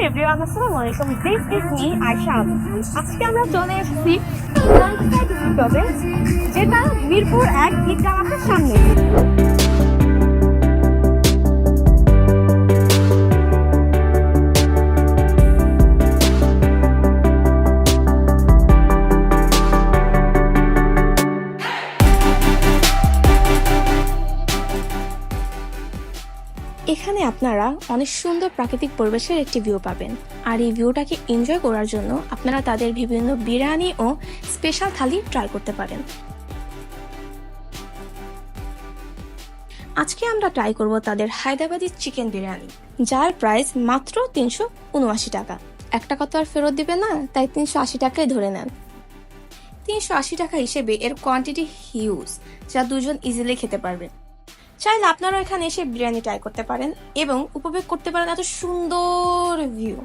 Everyone, আসসালামু আলাইকুম। This is me Ayesha. আজকে আমরা চলে এসেছি যেটা মিরপুর 1 ঈদগাহ মাঠের সামনে। এখানে আপনারা অনেক সুন্দর প্রাকৃতিক পরিবেশের একটি ভিউ পাবেন, আর এই ভিউটাকে এনজয় করার জন্য আপনারা তাদের বিভিন্ন বিরিয়ানি ও স্পেশাল থালি ট্রাই করতে পারেন। আজকে আমরা ট্রাই করব তাদের হায়দ্রাবাদি চিকেন বিরিয়ানি, যার প্রাইস মাত্র 379 টাকা। একটা কথা আর ফেরত দিবে না, তাই 380 টাকাই ধরে নেন। 380 টাকা হিসেবে এর কোয়ান্টিটি হিউজ, যা দুজন ইজিলি খেতে পারবেন। চাইলে আপনারা এখানে এসে বিরিয়ানি ট্রাই করতে পারেন এবং উপভোগ করতে পারেন এত সুন্দর ভিউ।